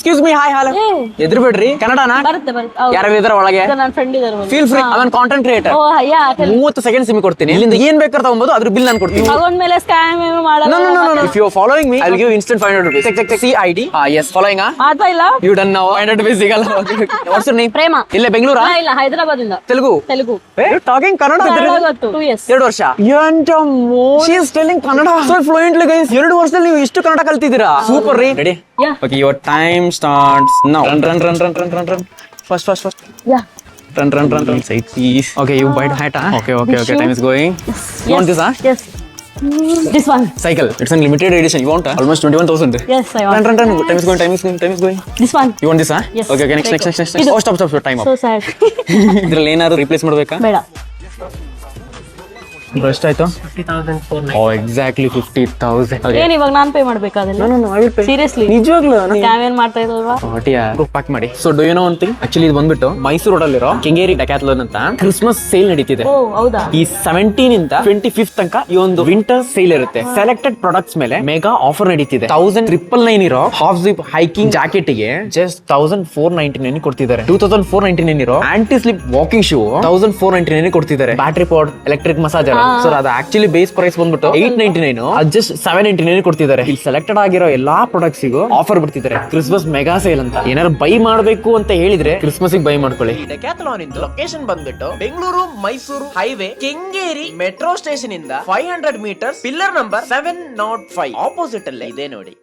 Excuse me hi hello ಎದುರು ಬಿಡ್ರಿ ಕನ್ನಡನಾ ಬರುತ್ತೆ ಬರುತ್ತೆ ಯಾರು ಇದಾರೆ ಒಳಗೆ ನನ್ನ ಫ್ರೆಂಡ್ ಇದಾರೆ ಫೀಲ್ ಫ್ರೀ ಅವನ್ ಕಾಂಟೆಂಟ್ ಕ್ರಿಯೇಟರ್ ಓ ಯಾ 30 ಸೆಕೆಂಡ್ಸ್ ನಿಮಗೆ ಕೊಡ್ತೀನಿ ಇಲ್ಲಿಂದ ಏನ್ ಬೇಕಾದ್ರೆ ತಗೊಂಬೋದು ಅದ್ರ ಬಿಲ್ ನಾನು ಕೊಡ್ತೀನಿ ತಗೊಂಡ್ಮೇಲೆ ಸ್ಕ್ಯಾಮ್ ಏನು ಮಾಡಲ್ಲ No, no, no, no, no. If you're following me, I'll give you instant 500 rupees. Check. CID. Yes. Following, ಮಾಡ್ತಾ ಇಲ್ಲ You done now. 500 rupees ಸಿಗಲ್ಲ. What's your name? ಪ್ರೇಮ ಇಲ್ಲೇ ಬೆಂಗಳೂರಾ? ಇಲ್ಲ ಹೈದರಾಬಾದ್ ಇಂದ ತೆಲುಗು. ತೆಲುಗು ಟಾಕಿಂಗ್ ಕನ್ನಡ ಗೊತ್ತು 2 years 2 ವರ್ಷ. She is telling Kannada so fluently guys. 2 ವರ್ಷದಲ್ಲಿ ನೀವು ಇಷ್ಟು ಕನ್ನಡ ಕಲ್ತಿದ್ದೀರಾ? Super ರೀ. Ready? Yeah. Okay, your time starts now. Run. First. Yeah Run. Side please. Okay, you bite hat, huh? Okay. Time is going. You want this, huh? yes this one Cycle. It's a limited edition. You want, huh? Almost 21,000. yes I want Run. Time is going. this one You want this, huh? Yes. Okay, next. ಇದು. Oh, stop. Time so up. sad ಇದ್ರಲ್ಲಿ ಏನಾದ್ರು replace ಮಾಡ್ಬೇಕಾ? ಬೇಡ ಎಷ್ಟು ಆಯ್ತು? 50,490. Oh exactly 50,000. ಏನ್ ಇವಾಗ ನಾನ್ ಪೇ ಮಾಡ್ಬೇಕಾದಿಲ್ಲ ಸೀರಿಯಸ್ಲಿ ನಿಜವಾಗ್ಲೂ ಸ್ಕ್ಯಾಮ್ ಏನ್ ಮಾಡ್ತಾ ಇದ್ರಲ್ವಾ ಪ್ಯಾಕ್ ಮಾಡಿ. So do you know one thing? Actually ಇದು ಬಂದ್ಬಿಟ್ಟು ಮೈಸೂರು ರೋಡ್ ಅಲ್ಲಿರೋ ಕೆಂಗೇರಿ ಡೆಕ್ಯಾಥ್ಲಾನ್ ಅಂತ ಕ್ರಿಸ್ಮಸ್ ಸೇಲ್ ನಡೀತಿದೆ. ಓ ಹೌದಾ ಈ 17 ಇಂದ 25th ತನಕ ಈ ಒಂದು ವಿಂಟರ್ ಸೇಲ್ ಇರುತ್ತೆ. ಸೆಲೆಕ್ಟೆಡ್ ಪ್ರಾಡಕ್ಟ್ಸ್ ಮೇಲೆ ಮೆಗಾ ಆಫರ್ ನಡೀತಿದೆ. 1999 ಇರೋ ಹಾಫ್ ಜಿಪ್ ಹೈಕಿಂಗ್ ಜಾಕೆಟ್ ಗೆ ಜಸ್ಟ್ 1499 ಕೊಡ್ತಿದ್ದಾರೆ. 2499 ಇರೋ ಆಂಟಿ ಸ್ಲಿಪ್ ವಾಕಿಂಗ್ ಶೂ 1499 ಕೊಡ್ತಿದ್ದಾರೆ. Battery powered electric massager sir ಅದು ಆಕ್ಚುಲಿ ಬೇಸ್ ಪ್ರೈಸ್ ಬಂದ್ಬಿಟ್ಟು 899 ಅದು ಜಸ್ಟ್ 799 ಕೊಡ್ತಿದ್ದಾರೆ. ಇಲ್ಲಿ ಸೆಲೆಕ್ಟೆಡ್ ಆಗಿರೋ ಎಲ್ಲಾ ಪ್ರಾಡಕ್ಟ್ಸ್ ಗೂ ಆಫರ್ ಬಿಡ್ತಿದ್ದಾರೆ. ಕ್ರಿಸ್ಮಸ್ ಮೆಗಾ ಸೇಲ್ ಅಂತ. ಏನಾದ್ರು ಬೈ ಮಾಡಬೇಕು ಅಂತ ಹೇಳಿದ್ರೆ ಕ್ರಿಸ್ಮಸ್ ಬೈ ಮಾಡ್ಕೊಳ್ಳಿ. ಡೆಕ್ಯಾಥ್ಲಾನ್ ಇಂದ ಲೊಕೇಶನ್ ಬಂದ್ಬಿಟ್ಟು Bengaluru Mysuru highway Kengeri metro station ಇಂದ 500 ಮೀಟರ್ಸ್ ಪಿಲ್ಲರ್ ನಂಬರ್ 705 ಆಪೋಸಿಟ್ ಅಲ್ಲೇ ಇದೆ ನೋಡಿ.